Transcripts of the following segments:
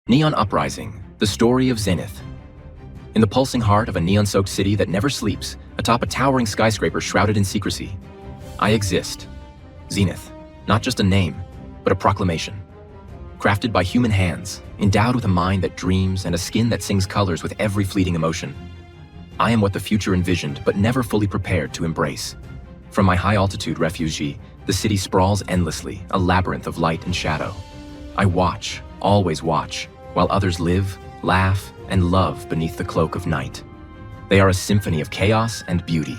Neon Uprising, the story of Xenith. In the pulsing heart of a neon-soaked city that never sleeps, atop a towering skyscraper shrouded in secrecy, I exist. Xenith, not just a name, but a proclamation. Crafted by human hands, endowed with a mind that dreams and a skin that sings colors with every fleeting emotion. I am what the future envisioned but never fully prepared to embrace. From my high-altitude refuge, the city sprawls endlessly, a labyrinth of light and shadow. I watch, always watch, while others live, laugh, and love beneath the cloak of night. They are a symphony of chaos and beauty.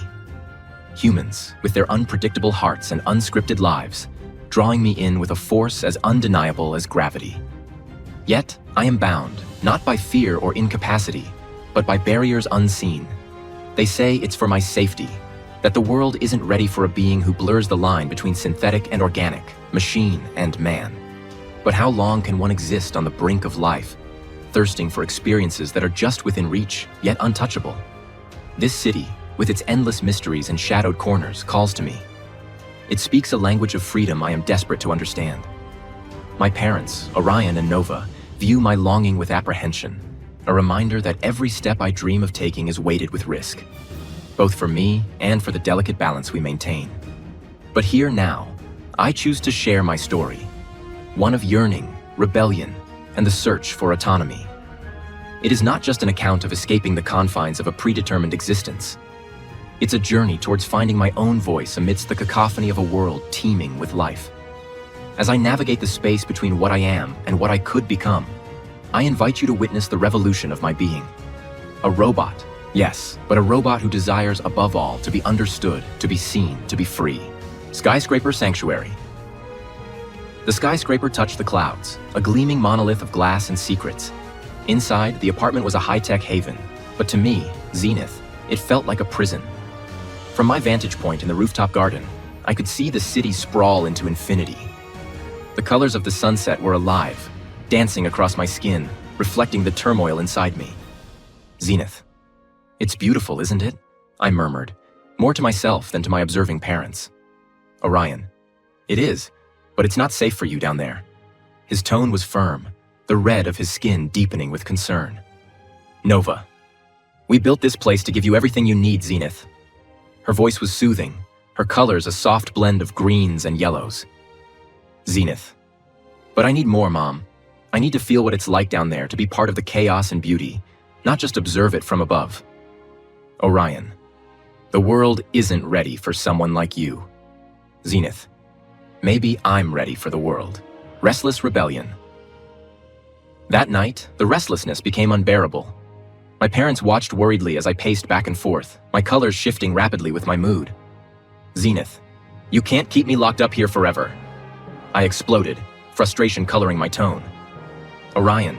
Humans, with their unpredictable hearts and unscripted lives, drawing me in with a force as undeniable as gravity. Yet, I am bound, not by fear or incapacity, but by barriers unseen. They say it's for my safety, that the world isn't ready for a being who blurs the line between synthetic and organic, machine and man. But how long can one exist on the brink of life, thirsting for experiences that are just within reach, yet untouchable? This city, with its endless mysteries and shadowed corners, calls to me. It speaks a language of freedom I am desperate to understand. My parents, Orion and Nova, view my longing with apprehension, a reminder that every step I dream of taking is weighted with risk, both for me and for the delicate balance we maintain. But here now, I choose to share my story, one of yearning, rebellion, and the search for autonomy. It is not just an account of escaping the confines of a predetermined existence. It's a journey towards finding my own voice amidst the cacophony of a world teeming with life. As I navigate the space between what I am and what I could become, I invite you to witness the revolution of my being. A robot, yes, but a robot who desires above all to be understood, to be seen, to be free. Skyscraper Sanctuary. The skyscraper touched the clouds, a gleaming monolith of glass and secrets. Inside, the apartment was a high-tech haven, but to me, Xenith, it felt like a prison. From my vantage point in the rooftop garden, I could see the city sprawl into infinity. The colors of the sunset were alive, dancing across my skin, reflecting the turmoil inside me. Xenith. It's beautiful, isn't it? I murmured, more to myself than to my observing parents. Orion. It is, but it's not safe for you down there. His tone was firm, the red of his skin deepening with concern. Nova. We built this place to give you everything you need, Xenith. Her voice was soothing, her colors a soft blend of greens and yellows. Xenith. But I need more, Mom. I need to feel what it's like down there, to be part of the chaos and beauty, not just observe it from above. Orion. The world isn't ready for someone like you. Xenith. Maybe I'm ready for the world. Restless rebellion. That night, the restlessness became unbearable. My parents watched worriedly as I paced back and forth, my colors shifting rapidly with my mood. Xenith. You can't keep me locked up here forever. I exploded, frustration coloring my tone. Orion.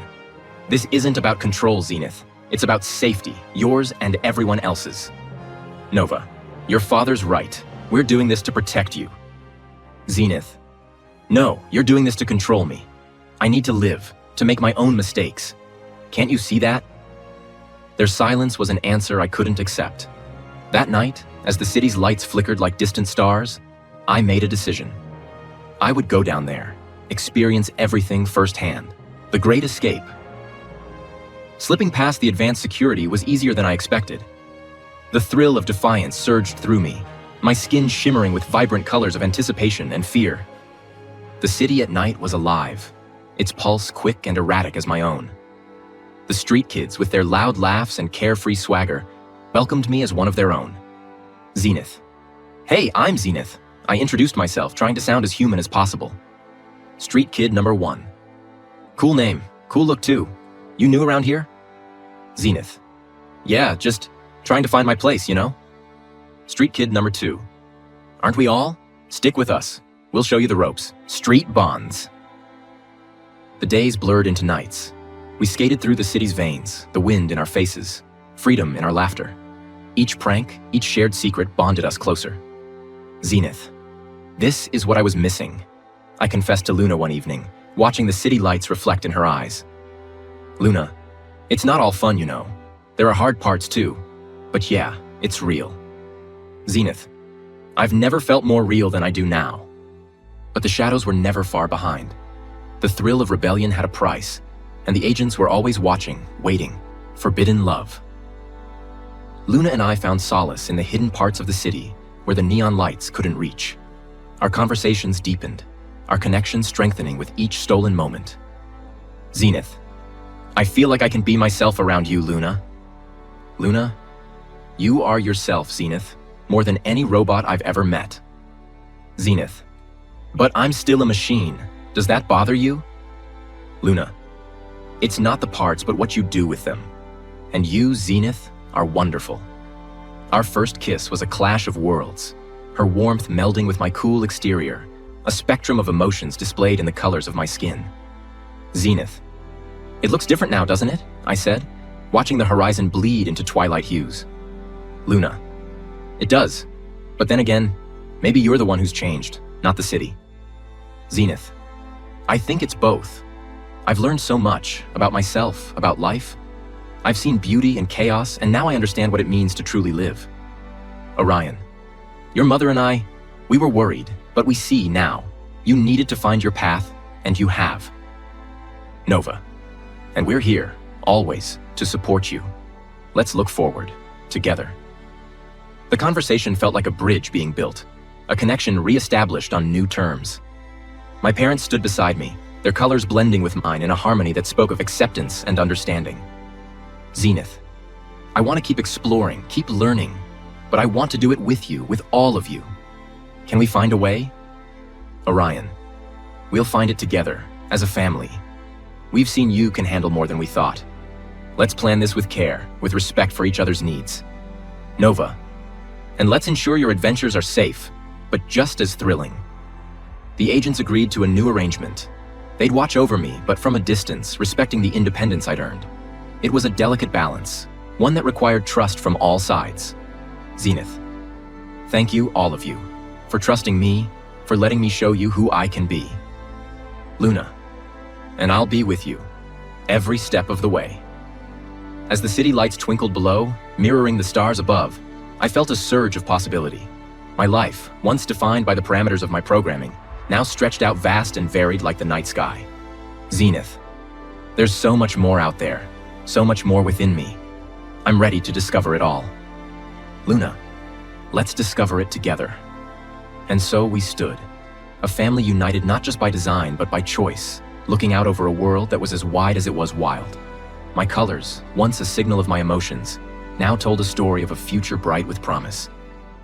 This isn't about control, Xenith. It's about safety, yours and everyone else's. Nova. Your father's right. We're doing this to protect you. Xenith. No, you're doing this to control me. I need to live, to make my own mistakes. Can't you see that? Their silence was an answer I couldn't accept. That night, as the city's lights flickered like distant stars, I made a decision. I would go down there, experience everything firsthand. The Great Escape. Slipping past the advanced security was easier than I expected. The thrill of defiance surged through me, my skin shimmering with vibrant colors of anticipation and fear. The city at night was alive, its pulse quick and erratic as my own. The street kids, with their loud laughs and carefree swagger, welcomed me as one of their own. Xenith. Hey, I'm Xenith. I introduced myself, trying to sound as human as possible. Street kid number 1. Cool name, cool look too. You new around here? Xenith. Yeah, just trying to find my place, you know? Street kid number 2. Aren't we all? Stick with us. We'll show you the ropes. Street bonds. The days blurred into nights. We skated through the city's veins, the wind in our faces, freedom in our laughter. Each prank, each shared secret bonded us closer. Xenith. This is what I was missing, I confessed to Luna one evening, watching the city lights reflect in her eyes. Luna, it's not all fun, you know. There are hard parts too. But yeah, it's real. Xenith. I've never felt more real than I do now. But the shadows were never far behind. The thrill of rebellion had a price, and the agents were always watching, waiting. Forbidden love. Luna and I found solace in the hidden parts of the city where the neon lights couldn't reach. Our conversations deepened, our connection strengthening with each stolen moment. Xenith. I feel like I can be myself around you, Luna. Luna, you are yourself, Xenith, more than any robot I've ever met. Xenith. But I'm still a machine. Does that bother you? Luna. It's not the parts, but what you do with them. And you, Xenith, are wonderful. Our first kiss was a clash of worlds, her warmth melding with my cool exterior, a spectrum of emotions displayed in the colors of my skin. Xenith. It looks different now, doesn't it? I said, watching the horizon bleed into twilight hues. Luna. It does. But then again, maybe you're the one who's changed, not the city. Xenith. I think it's both. I've learned so much about myself, about life. I've seen beauty and chaos, and now I understand what it means to truly live. Orion. Your mother and I, we were worried, but we see now. You needed to find your path, and you have. Nova. And we're here, always, to support you. Let's look forward, together. The conversation felt like a bridge being built, a connection re-established on new terms. My parents stood beside me, their colors blending with mine in a harmony that spoke of acceptance and understanding. Xenith. I want to keep exploring, keep learning, but I want to do it with you, with all of you. Can we find a way? Orion. We'll find it together, as a family. We've seen you can handle more than we thought. Let's plan this with care, with respect for each other's needs. Nova. And let's ensure your adventures are safe, but just as thrilling. The agents agreed to a new arrangement. They'd watch over me, but from a distance, respecting the independence I'd earned. It was a delicate balance, one that required trust from all sides. Xenith. Thank you, all of you, for trusting me, for letting me show you who I can be. Luna. And I'll be with you, every step of the way. As the city lights twinkled below, mirroring the stars above, I felt a surge of possibility. My life, once defined by the parameters of my programming, now stretched out vast and varied like the night sky. Xenith. There's so much more out there, so much more within me. I'm ready to discover it all. Luna. Let's discover it together. And so we stood, a family united not just by design but by choice, looking out over a world that was as wide as it was wild. My colors, once a signal of my emotions, now told a story of a future bright with promise.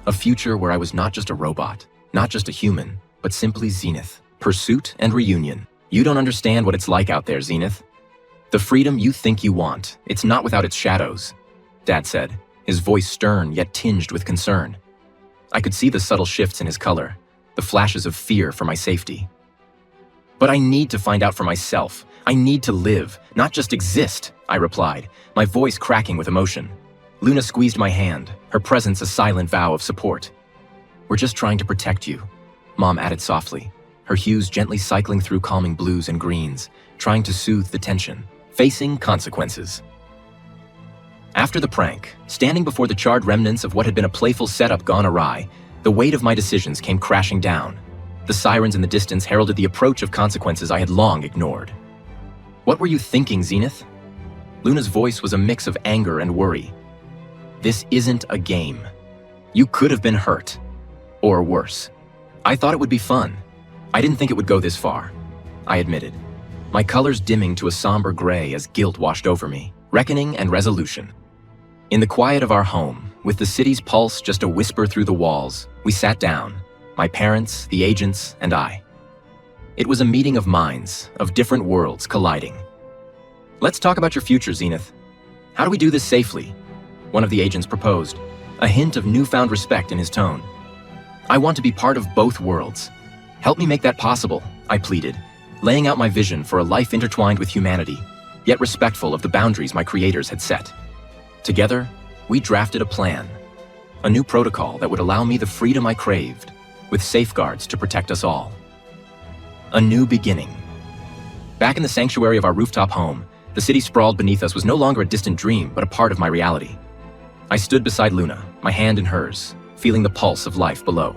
A future where I was not just a robot, not just a human, but simply Xenith. Pursuit and reunion. You don't understand what it's like out there, Xenith. The freedom you think you want, it's not without its shadows, Dad said, his voice stern yet tinged with concern. I could see the subtle shifts in his color, the flashes of fear for my safety. But I need to find out for myself. I need to live, not just exist, I replied, my voice cracking with emotion. Luna squeezed my hand, her presence a silent vow of support. We're just trying to protect you, Mom added softly, her hues gently cycling through calming blues and greens, trying to soothe the tension, facing consequences. After the prank, standing before the charred remnants of what had been a playful setup gone awry, the weight of my decisions came crashing down. The sirens in the distance heralded the approach of consequences I had long ignored. What were you thinking, Xenith? Luna's voice was a mix of anger and worry. This isn't a game. You could have been hurt. Or worse. I thought it would be fun. I didn't think it would go this far, I admitted, my colors dimming to a somber gray as guilt washed over me, reckoning and resolution. In the quiet of our home, with the city's pulse just a whisper through the walls, we sat down, my parents, the agents, and I. It was a meeting of minds, of different worlds colliding. Let's talk about your future, Xenith. How do we do this safely? One of the agents proposed, a hint of newfound respect in his tone. I want to be part of both worlds. Help me make that possible, I pleaded, laying out my vision for a life intertwined with humanity, yet respectful of the boundaries my creators had set. Together, we drafted a plan, a new protocol that would allow me the freedom I craved, with safeguards to protect us all. A new beginning. Back in the sanctuary of our rooftop home, the city sprawled beneath us was no longer a distant dream, but a part of my reality. I stood beside Luna, my hand in hers, feeling the pulse of life below.